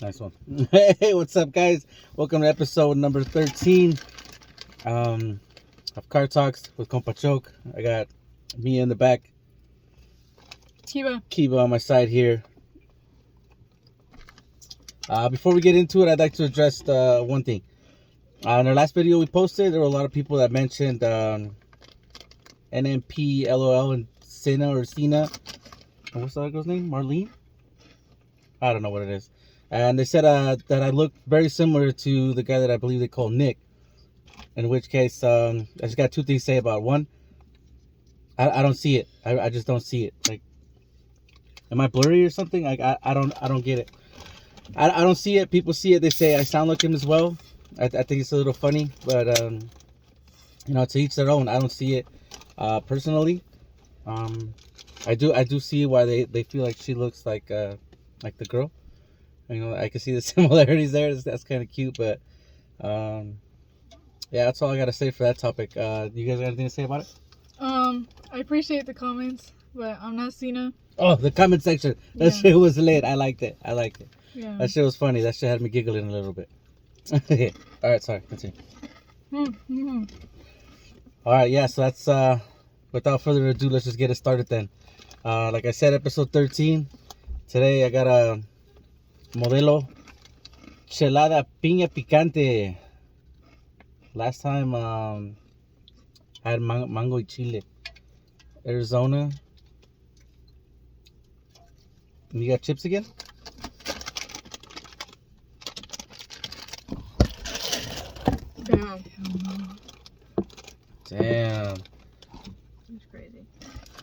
Nice one. Hey, what's up, guys? Welcome to episode number 13 of Car Talks with Compa Choc. I got me in the back, Kiba on my side here. Before we get into it, I'd like to address one thing. In our last video we posted, there were a lot of people that mentioned NMP, LOL, and Cena. What's that girl's name? Marlene? I don't know what it is. And they said that I look very similar to the guy that I believe they call Nick. In which case, I just got two things to say about it. One, I don't see it. I just don't see it. Like, am I blurry or something? Like, I don't get it. I don't see it. People see it. They say I sound like him as well. I think it's a little funny, but to each their own. I don't see it personally. I do see why they feel like she looks like the girl. I can see the similarities there. That's kind of cute, but yeah, that's all I gotta say for that topic. You guys got anything to say about it? I appreciate the comments, but I'm not Cena. Oh, the comment section. That shit was lit. I liked it. Yeah. That shit was funny. That shit had me giggling a little bit. Okay. All right, sorry. Continue. Mm-hmm. All right, yeah. So that's without further ado, let's just get it started then. Like I said, episode 13. Today I got a Modelo Chelada Piña Picante. Last time I had mango y chile. Arizona. You got chips again? Damn. That's crazy.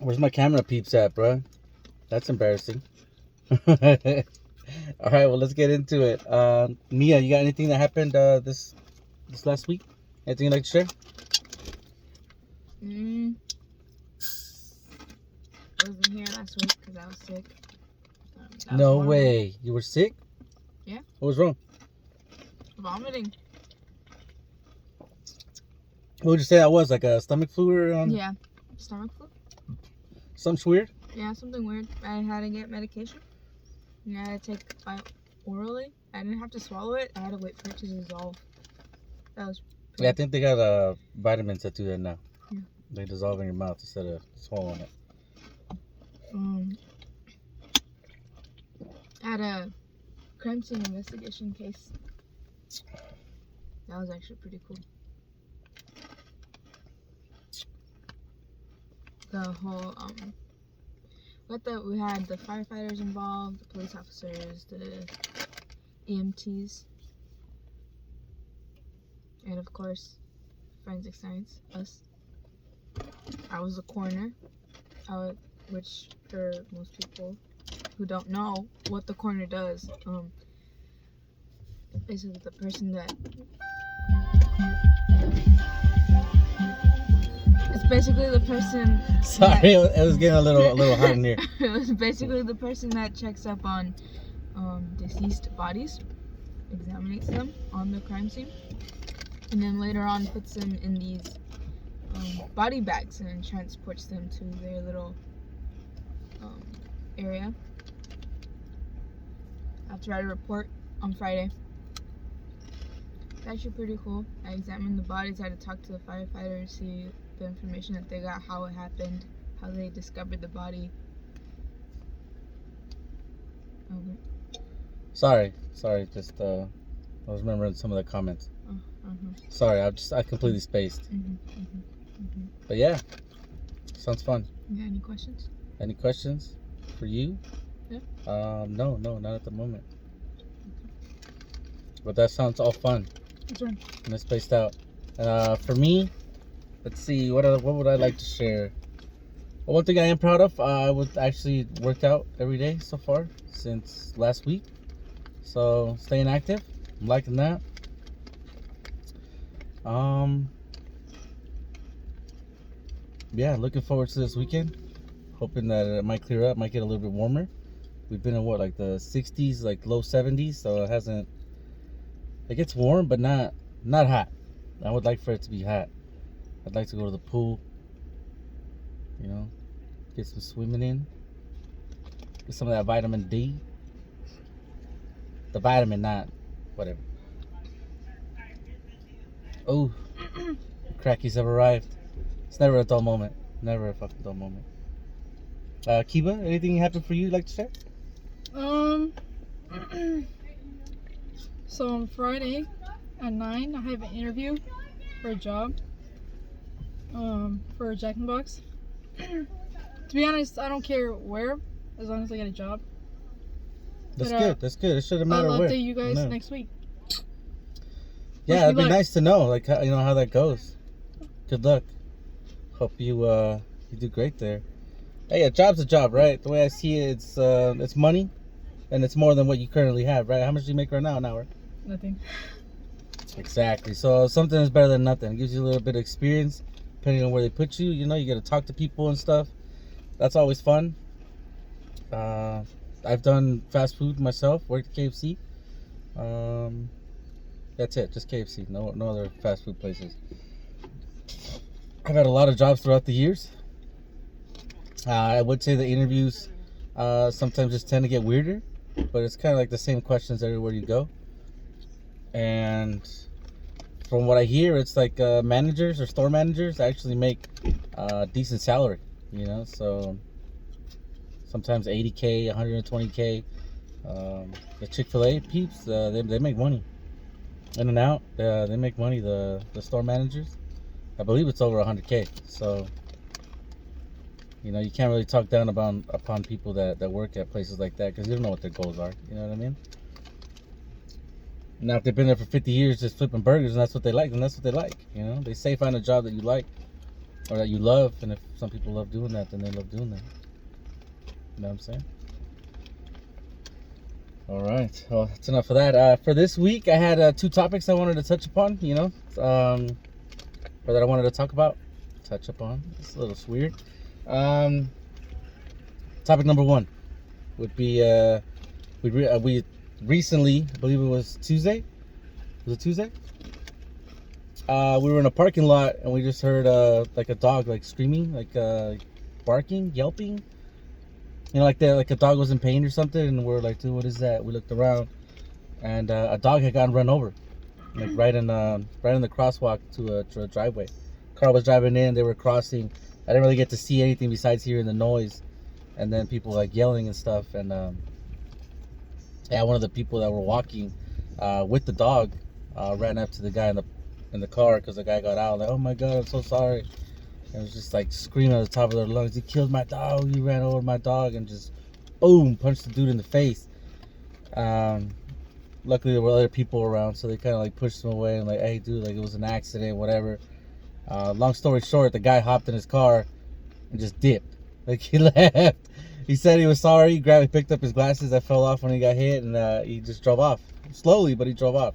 Where's my camera peeps at, bro? That's embarrassing. All right, well, let's get into it. Mia, you got anything that happened this last week? Anything you'd like to share? I wasn't here last week because I was sick. No way. You were sick? Yeah. What was wrong? Vomiting. What would you say that was? Like a stomach flu or Yeah. Stomach flu? something weird? Yeah, something weird. I had to get medication. And I had to take it orally. I didn't have to swallow it. I had to wait for it to dissolve. That was pretty... Yeah, I think they got vitamins that do that now. Yeah. They dissolve in your mouth instead of swallowing it. I had a crime scene investigation case. That was actually pretty cool. The whole we had the firefighters involved, the police officers, the EMTs, and of course forensic science, us. I was the coroner, which for most people who don't know what the coroner does, basically the person that basically the person. Sorry, it was getting a little hot in here. It was basically the person that checks up on deceased bodies, examines them on the crime scene, and then later on puts them in these body bags and transports them to their little area. I have to write a report on Friday. It's actually pretty cool. I examined the bodies. I had to talk to the firefighters, see the information that they got, how it happened, how they discovered the body. Sorry. Just I was remembering some of the comments. Sorry, I completely spaced. But yeah, sounds fun. Yeah. Any questions? Any questions for you? Yeah. No, not at the moment. But that sounds all fun. That's right. And it's spaced out. For me, let's see, what would I like to share? Well, one thing I am proud of, I would actually work out every day so far since last week. So staying active, I'm liking that. Yeah, looking forward to this weekend. Hoping that it might clear up, might get a little bit warmer. We've been in like the 60s, like low 70s, so it gets warm, but not hot. I would like for it to be hot. I'd like to go to the pool, get some swimming in, get some of that vitamin D. The vitamin, not whatever. Oh, crackies have arrived. It's never a dull moment. Never a fucking dull moment. Kiba, anything happened for you you'd like to share? So on Friday at 9, I have an interview for a job. For a Jack in the Box. To be honest, I don't care where, as long as I get a job. That's But, good. That's good. It shouldn't matter I'll where. update you guys No. next week. Yeah, it'd be luck. nice to know, like how, how that goes. Good luck. Hope you you do great there. Hey, a job's a job, right? The way I see it, it's money, and it's more than what you currently have, right? How much do you make right now an hour? Nothing. Exactly. So something is better than nothing. It gives you a little bit of experience, depending on where they put you. You know, you get to talk to people and stuff. That's always fun. I've done fast food myself. Worked at KFC. That's it. Just KFC. No other fast food places. I've had a lot of jobs throughout the years. I would say the interviews sometimes just tend to get weirder, but it's kind of like the same questions everywhere you go. And from what I hear, it's like managers or store managers actually make decent salary, you know. So sometimes 80K, 120K. The Chick-fil-A peeps, they make money. In and out, they make money. The store managers, I believe it's over 100K. So you know, you can't really talk down upon people that work at places like that, because you don't know what their goals are. You know what I mean? Now, if they've been there for 50 years just flipping burgers and that's what they like, then that's what they like. You know, they say find a job that you like or that you love, and if some people love doing that, then they love doing that. You know what I'm saying? All right. Well, that's enough of that. For this week, I had 2 topics I wanted to touch upon. You know, or that I wanted to talk about. Touch upon. It's a little weird. Topic number 1 would be we recently, I believe it was Tuesday. Was it Tuesday? We were in a parking lot and we just heard like a dog like screaming, like barking, yelping. You know, like a dog was in pain or something, and we're like, dude, what is that? We looked around, and a dog had gotten run over, like right in the crosswalk to a driveway. Car was driving in, they were crossing. I didn't really get to see anything besides hearing the noise, and then people like yelling and stuff. And yeah, one of the people that were walking with the dog ran up to the guy in the car, because the guy got out like, oh my god, I'm so sorry. And it was just like screaming at the top of their lungs, he killed my dog, he ran over my dog, and just boom, punched the dude in the face. Luckily there were other people around, so they kind of like pushed him away and like, hey dude, like it was an accident, whatever. Long story short, the guy hopped in his car and just dipped. Like he left. He said he was sorry. He picked up his glasses that fell off when he got hit, and he just drove off slowly, but he drove off,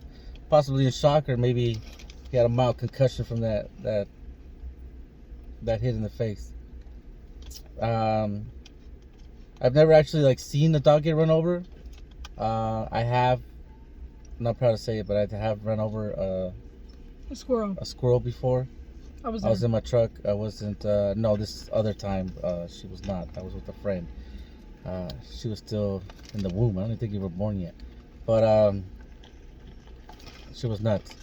possibly in shock, or maybe he had a mild concussion from that hit in the face. I've never actually like seen the dog get run over. I have, I'm not proud to say it, but I have run over A squirrel. a squirrel before. I was I was there. in my truck. I wasn't. No, this other time she was not. I was with a friend. She was still in the womb. I don't even think you were born yet. But she was nuts.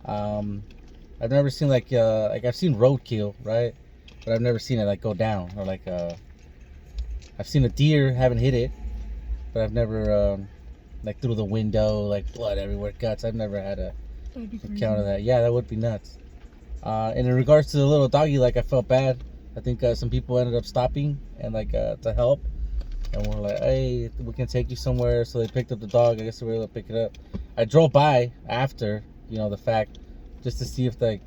I've never seen like I've seen roadkill, right? But I've never seen it like go down, or like I've seen a deer, haven't hit it, but I've never like through the window, like blood everywhere, guts. I've never had a That'd be crazy. encounter that. Yeah, that would be nuts. And in regards to the little doggy, like I felt bad. I think some people ended up stopping and like to help, and we're like, hey, we can take you somewhere. So they picked up the dog. I guess they were able to pick it up. I drove by after, you know, the fact, just to see if like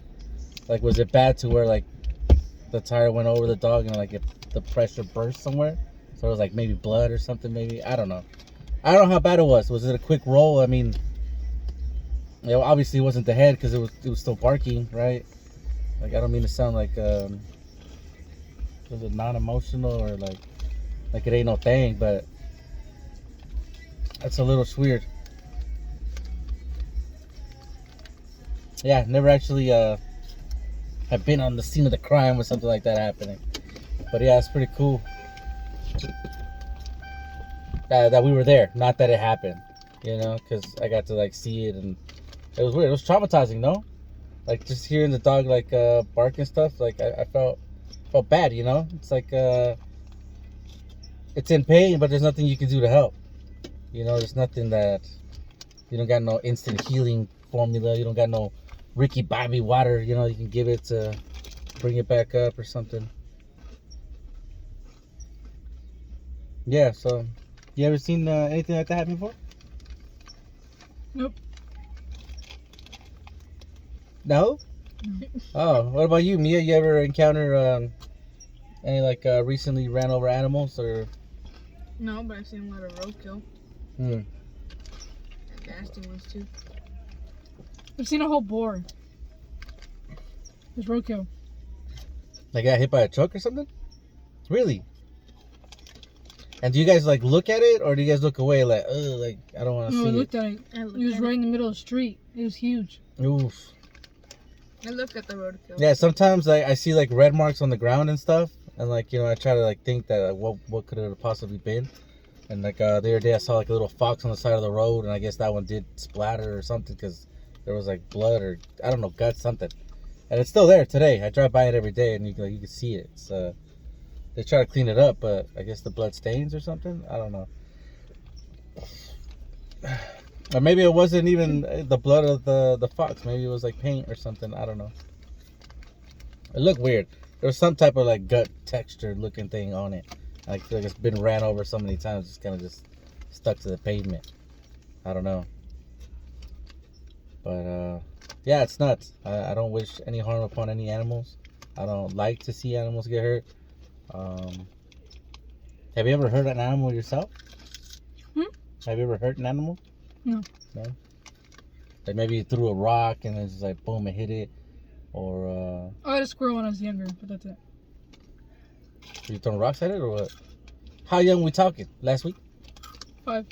was it bad to where like the tire went over the dog and like if the pressure burst somewhere, so it was like maybe blood or something. Maybe, I don't know. I don't know how bad it was. Was it a quick roll? I mean, you know, obviously it wasn't the head because it was still barking, right? Like, I don't mean to sound like was it non-emotional or like it ain't no thing, but that's a little weird. Yeah, never actually have been on the scene of the crime with something like that happening. But yeah, it's pretty cool that we were there. Not that it happened. you know, because I got to like see it, and it was weird. It was traumatizing, no? Like just hearing the dog like bark and stuff. Like I felt bad, you know. It's like it's in pain, but there's nothing you can do to help. You know, there's nothing that you don't got no instant healing formula. You don't got no Ricky Bobby water. You know, you can give it to bring it back up or something. Yeah. So, you ever seen anything like that happen before? Nope. No. Oh, what about you, Mia? You ever encounter any like recently ran over animals or? No, but I've seen a lot of roadkill. Hmm. Nasty ones too. I've seen a whole boar. It's roadkill. Like got hit by a truck or something? Really? And do you guys like look at it, or do you guys look away like, ugh, like I don't want to No, see I looked at it. I looked It was at right in the middle of the street. It was huge. it? Oof. I look at the roadkill. Yeah, sometimes I see like red marks on the ground and stuff, and like, you know, I try to like think that like, what could it have possibly been. And like the other day I saw like a little fox on the side of the road, and I guess that one did splatter or something because there was like blood or I don't know, guts, something. And it's still there today. I drive by it every day, and you can see it. It's they try to clean it up, but I guess the blood stains or something. I don't know. Or maybe it wasn't even the blood of the fox. Maybe it was like paint or something. I don't know. It looked weird. There was some type of like gut texture looking thing on it. I feel like it's been ran over so many times, it's kind of just stuck to the pavement. I don't know. But yeah, it's nuts. I don't wish any harm upon any animals. I don't like to see animals get hurt. Have you ever hurt an animal yourself? Have you ever hurt an animal? No. No? Like maybe you threw a rock and it's just like boom, it hit it. Or I had a squirrel when I was younger, but that's it. you throwing rocks at it or what? How young we talking? Last week? 5.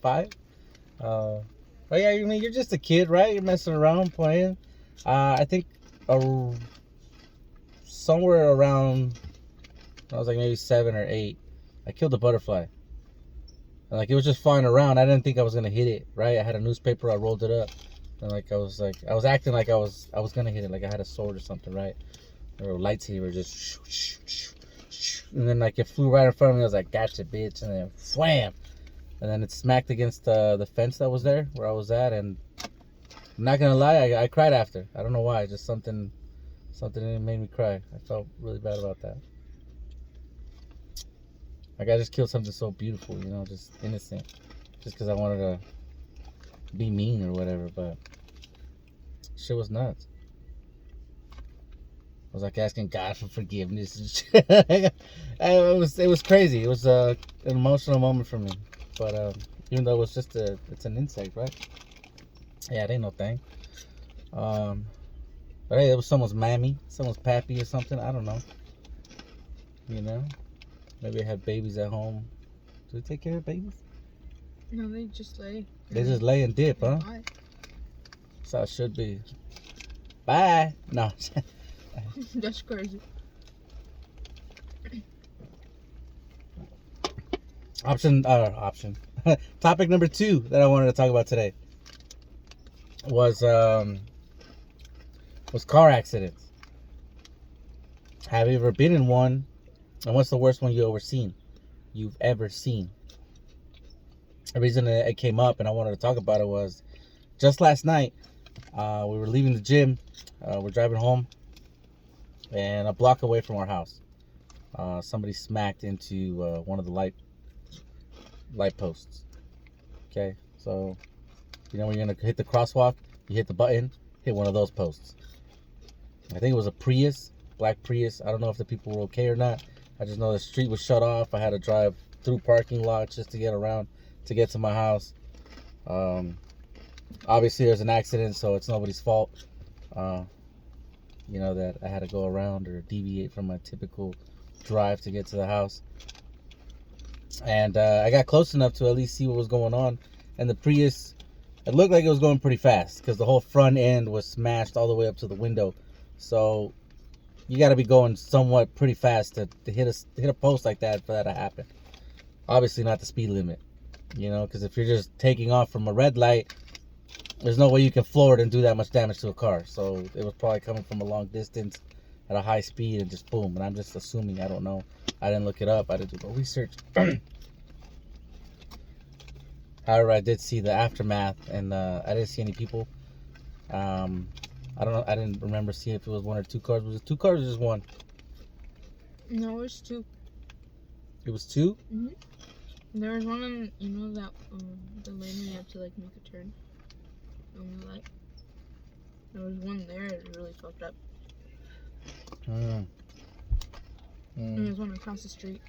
5? But yeah, I mean, you're just a kid, right? You're messing around, playing. I think somewhere around, I was like maybe 7 or 8, I killed a butterfly. And like it was just flying around. I didn't think I was gonna hit it, right? I had a newspaper, I rolled it up, and like I was acting like I was gonna hit it, like I had a sword or something, right? Or a lightsaber, just and then like it flew right in front of me. I was like, gotcha, bitch, and then wham, and then it smacked against the fence that was there where I was at, and I'm not gonna lie, I cried after. I don't know why, just something made me cry. I felt really bad about that. Like I just killed something so beautiful, you know, just innocent, just because I wanted to be mean or whatever. But shit was nuts. I was like asking God for forgiveness and shit. It was crazy. It was an emotional moment for me. But even though it was just it's an insect, right? Yeah, it ain't no thing. But hey, it was someone's mammy, someone's pappy or something. I don't know. You know, maybe they had babies at home. Do they take care of babies? No, they just lay. They just lay and dip, huh? Bye. That's how it should be. Bye. No. That's crazy. Option. Topic number 2 that I wanted to talk about today was car accidents. Have you ever been in one? And what's the worst one you've ever seen? The reason it came up and I wanted to talk about it was just last night. We were leaving the gym. We're driving home, and a block away from our house, somebody smacked into one of the light posts. Okay, so you know when you're gonna hit the crosswalk, you hit the button, hit one of those posts. I think it was a Prius, black Prius. I don't know if the people were okay or not. I just know the street was shut off. I had to drive through parking lots just to get around to get to my house. Obviously there's an accident, so it's nobody's fault. You know, that I had to go around or deviate from my typical drive to get to the house. And I got close enough to at least see what was going on. And the Prius, it looked like it was going pretty fast because the whole front end was smashed all the way up to the window. So you got to be going somewhat pretty fast to hit a post like that for that to happen. Obviously not the speed limit. You know, because if you're just taking off from a red light, there's no way you can floor it and do that much damage to a car. So it was probably coming from a long distance at a high speed and just boom. And I'm just assuming, I don't know. I didn't look it up. I didn't do no research. However, I did see the aftermath, and I didn't see any people. I don't know. I didn't remember seeing if it was one or two cars. Was it two cars or just one? No, it's two. It was two? Mm-hmm. There was one on, you know, that the lane where you have to like make a turn on the light. There was one there. It really fucked up. And there was one across the street.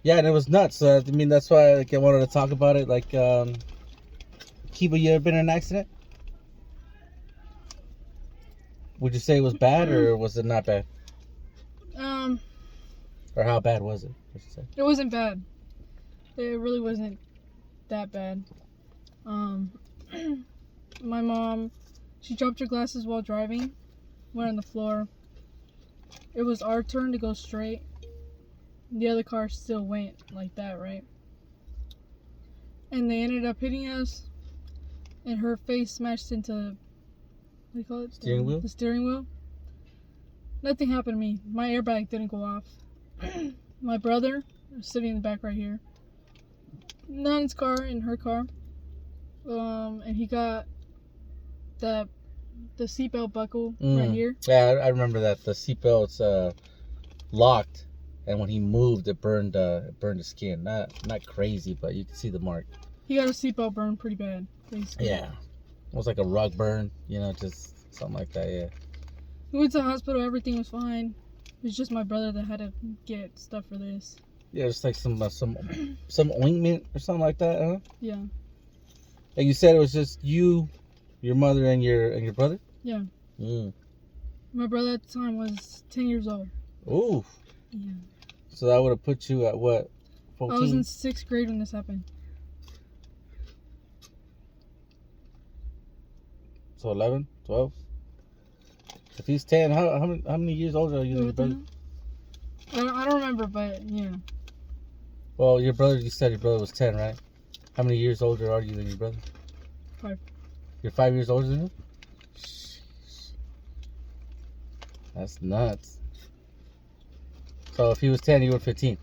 Yeah, and it was nuts. I mean, that's why I wanted to talk about it. Like, Kiba, you ever been in an accident? Would you say it was bad, or was it not bad? Or how bad was it? I should say. It wasn't bad. It really wasn't that bad. My mom, she dropped her glasses while driving, went on the floor. It was our turn to go straight. The other car still went like that, right? And they ended up hitting us, and her face smashed into, what do you call it? Steering wheel? The steering wheel. Nothing happened to me. My airbag didn't go off. My brother was sitting in the back right here. Not in his car, in her car. And he got the seatbelt buckle right here. Yeah, I remember that. The seatbelt's locked, and when he moved, it burned his skin. Not crazy, but you can see the mark. He got a seatbelt burn pretty bad, basically. Yeah, it was like a rug burn, you know, just something like that. Yeah. We went to the hospital. Everything was fine. It was just my brother that had to get stuff for this. Yeah, just like some ointment or something like that, huh? Yeah. And you said it was just you, your mother, and your brother? Yeah. Mm. My brother at the time was 10 years old. Ooh. Yeah. So that would have put you at what? 14? I was in 6th grade when this happened. So 11, 12? If he's 10, how many years older are you than your brother? I don't remember, but yeah. Well, your brother, you said your brother was 10, right? How many years older are you than your brother? 5. You're 5 years older than him? Jeez. That's nuts. So if he was 10, you were 15.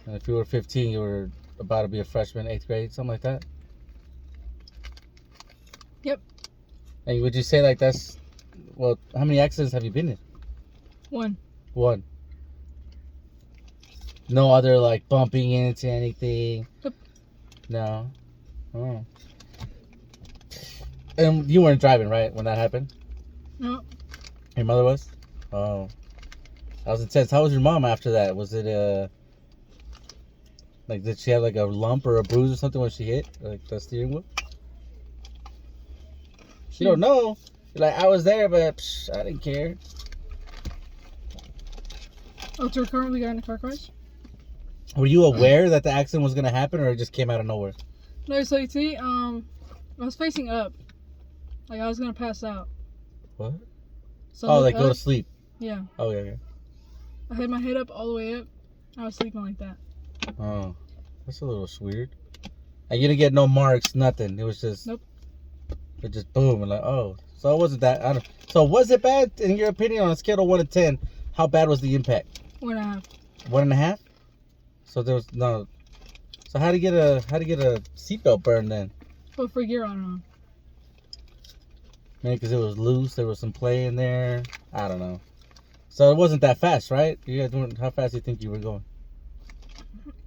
And if you were 15, you were about to be a freshman, 8th grade, something like that? Yep. And would you say like that's, well, how many accidents have you been in? 1. No other like bumping into anything? Nope. No. Oh. And you weren't driving, right, when that happened? No. Your mother was? Oh. That was intense. How was your mom after that? Was it like, did she have like a lump or a bruise or something when she hit like the steering wheel? You don't know. You're like, I was there, but I didn't care. Oh, to her car when we got in the car crash? Were you aware that the accident was gonna happen, or it just came out of nowhere? No, so you see, I was facing up. Like, I was gonna pass out. What? So Oh, I like looked go to up. sleep. Yeah. Oh, yeah. I had my head up all the way up. I was sleeping like that. Oh, that's a little weird. And you didn't get no marks, nothing. It was just, Nope. It just boom, and like, oh. So it wasn't that. I don't. So was it bad in your opinion on a scale of 1 to 10? How bad was the impact? 1.5. 1.5. So there was no. So how to get a seatbelt burn then? But for gear, I don't know. Maybe because it was loose. There was some play in there. I don't know. So it wasn't that fast, right? You guys weren't. How fast do you think you were going?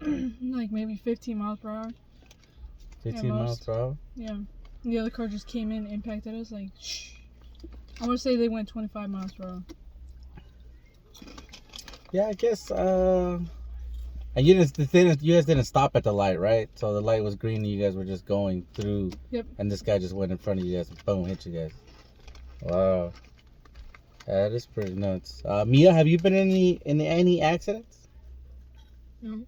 Like maybe 15 miles per hour. 15 miles per hour. Yeah. And the other car just came in and impacted us. Like, shh. I want to say they went 25 miles per hour. Yeah, I guess. And you guys didn't stop at the light, right? So the light was green, and you guys were just going through. Yep. And this guy just went in front of you guys, and boom, hit you guys. Wow. That is pretty nuts. Mia, have you been in any accidents? No.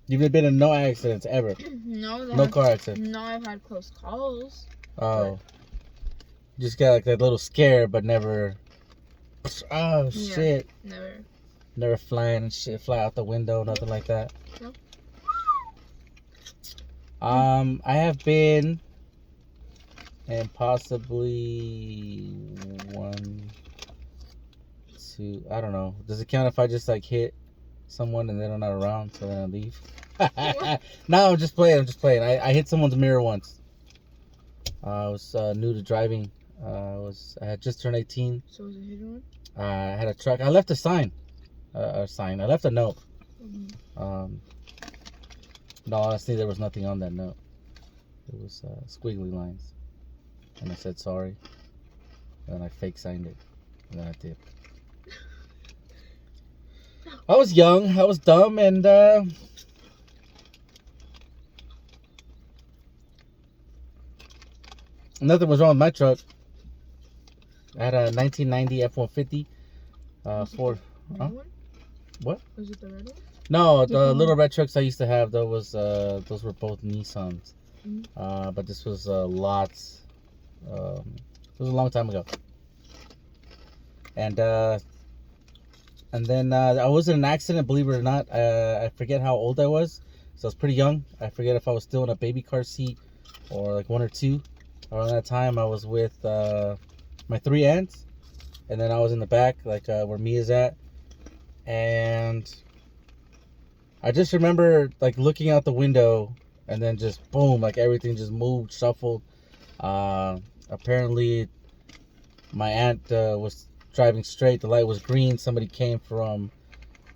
You've been in no accidents ever. No car accidents. No, I've had close calls. Oh. Just got like that little scare, but never. Oh Yeah, shit. Never. Fly out the window, nothing like that. Nope. I have been, and possibly 1, 2. I don't know. Does it count if I just like hit someone and they're not around, so then I leave? No, I'm just playing. I hit someone's mirror once. I was new to driving. I had just turned 18. So was it hit and run? I had a truck. I left a sign. I left a note. Mm-hmm. No, honestly, there was nothing on that note. It was squiggly lines, and I said sorry. And then I fake signed it, and then I did. I was young. I was dumb, and nothing was wrong with my truck. I had a 1990 F-150 Ford. Red Huh? one? What? Was it the red one? No, the Different little one. red trucks I used to have, those were both Nissans. Mhm. But this was lots. It was a long time ago. And then I was in an accident, believe it or not. I forget how old I was. So I was pretty young. I forget if I was still in a baby car seat or like 1 or 2. Around that time, I was with my 3 aunts. And then I was in the back, like where Mia's at. And I just remember like looking out the window and then just boom, like everything just moved, shuffled. Apparently, my aunt was driving straight. The light was green. Somebody came from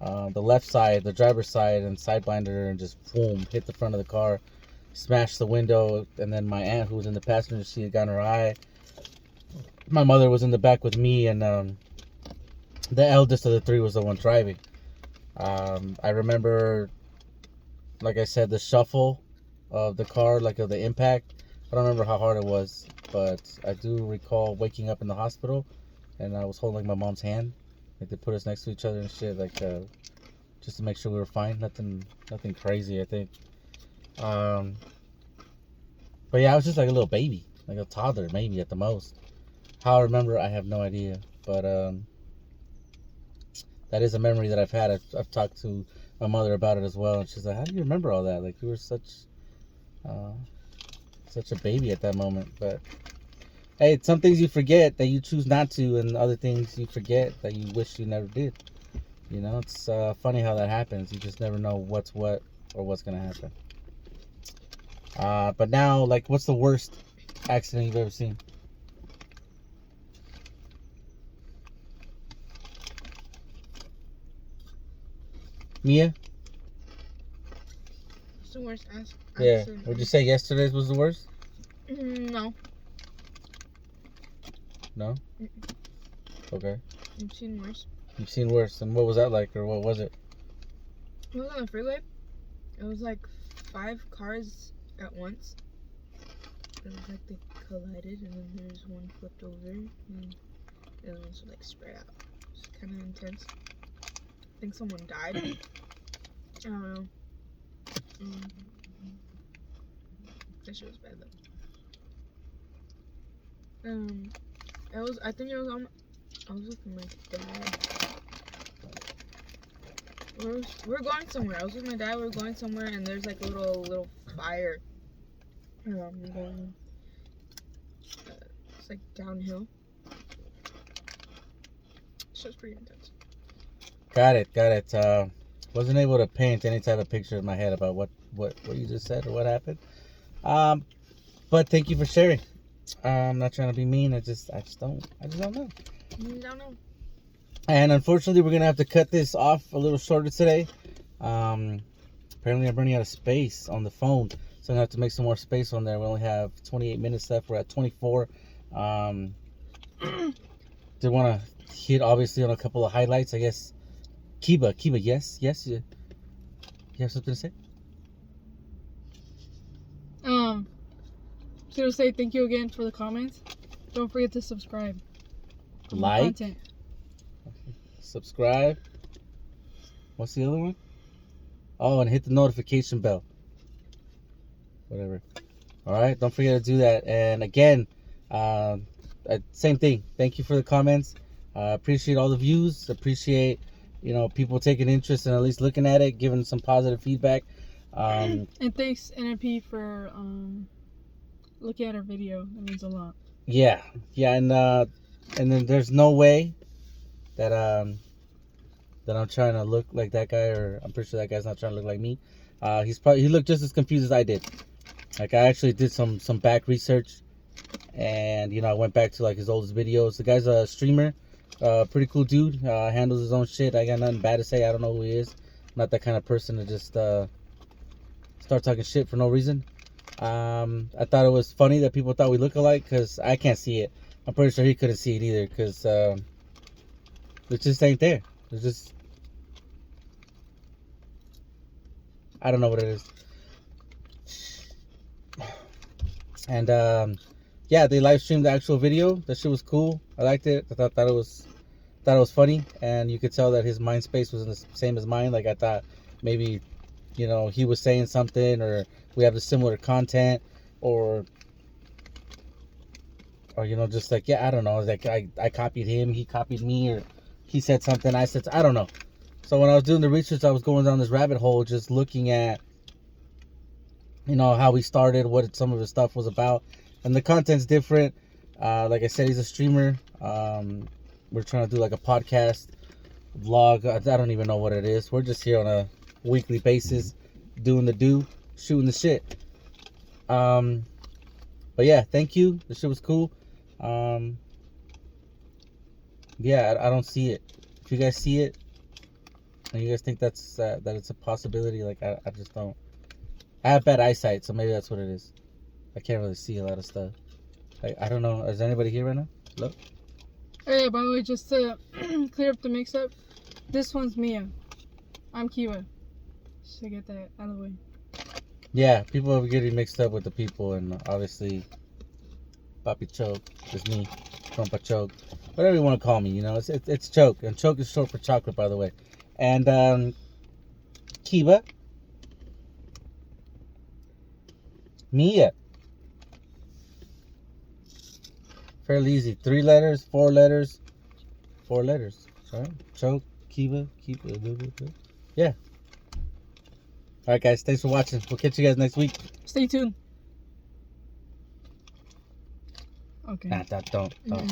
the left side, the driver's side, and sidebinded her and just boom, hit the front of the car, smashed the window. And then my aunt, who was in the passenger seat, got in her eye. My mother was in the back with me, and the eldest of the 3 was the one driving. I remember, like I said, the shuffle of the car, like of the impact. I don't remember how hard it was, but I do recall waking up in the hospital, and I was holding my mom's hand. Like they put us next to each other and shit, like just to make sure we were fine. Nothing crazy, I think. But yeah, I was just like a little baby, like a toddler, maybe at the most. How I remember, I have no idea. But that is a memory that I've had. I've talked to my mother about it as well, and she's like, "How do you remember all that? Like you were such a baby at that moment." But hey, some things you forget that you choose not to, and other things you forget that you wish you never did. You know, it's funny how that happens. You just never know what's what or what's gonna happen. But now, like, what's the worst accident you've ever seen? Mia? What's the worst Yeah. accident? Would you say yesterday's was the worst? No. No? Mm-mm. Okay. I've seen worse. You've seen worse. And what was that like, or what was it? It was on the freeway. It was like 5 cars at once. It was like they collided, and then there's one flipped over, and the other ones were like spread out. It was kind of intense. I think someone died. I don't know. That shit was bad though. I think it was on. I was with my dad. We're going somewhere. I was with my dad. We were going somewhere, and there's like a little fire. Going. It's like downhill. It's just pretty intense. Got it. Wasn't able to paint any type of picture in my head about what you just said or what happened. But thank you for sharing. I'm not trying to be mean. I just don't know. You don't know. And unfortunately, we're gonna have to cut this off a little shorter today. Apparently, I'm running out of space on the phone, so I'm gonna have to make some more space on there. We only have 28 minutes left. We're at 24. Did want to hit obviously on a couple of highlights, I guess. Kiba, yes, you have something to say? Just gonna say thank you again for the comments. Don't forget to subscribe. Like, Content. subscribe. What's the other one? Oh, and hit the notification bell. Whatever. All right, don't forget to do that. And again, same thing. Thank you for the comments. Appreciate all the views. Appreciate people taking interest and at least looking at it, giving some positive feedback. Um, And thanks NMP for looking at our video. That means a lot. yeah, and then there's no way that I'm trying to look like that guy, or I'm pretty sure that guy's not trying to look like me. He looked just as confused as I did. Like, I actually did some back research, and I went back to like his oldest videos. The guy's a streamer, pretty cool dude. Handles his own shit. I got nothing bad to say. I don't know who he is. I'm not that kind of person to just start talking shit for no reason. I thought it was funny that people thought we look alike, because I can't see it. I'm pretty sure he couldn't see it either, because it just ain't there. It's just, I don't know what it is. And yeah, they live streamed the actual video. That shit was cool. I liked it. I thought it was funny, and you could tell that his mind space was the same as mine. Like, I thought maybe he was saying something, or we have a similar content, or just like, yeah, I don't know, like I copied him, he copied me, or he said something, I said, I don't know. So when I was doing the research, I was going down this rabbit hole, just looking at how he started, what some of his stuff was about, and the content's different. Like I said, he's a streamer. We're trying to do like a podcast vlog. I don't even know what it is. We're just here on a weekly basis, doing shooting the shit. But yeah, thank you. The shit was cool. Yeah, I don't see it. If you guys see it, and you guys think that it's a possibility, like, I just don't. I have bad eyesight, so maybe that's what it is. I can't really see a lot of stuff. Like, I don't know. Is anybody here right now? Hello? Hey, by the way, just to clear up the mix-up, this one's Mia. I'm Kiva. Just to get that out of the way. Yeah, people are getting mixed up with the people, and obviously, Compa Choc is me. Compa Choc. Whatever you want to call me, it's Choc. And Choc is short for chocolate, by the way. And, Kiva. Mia. Fairly easy. 3 letters, 4 letters. 4 letters. Right? Choc, Kiva. Yeah. Alright, guys. Thanks for watching. We'll catch you guys next week. Stay tuned. Okay. Nah, don't.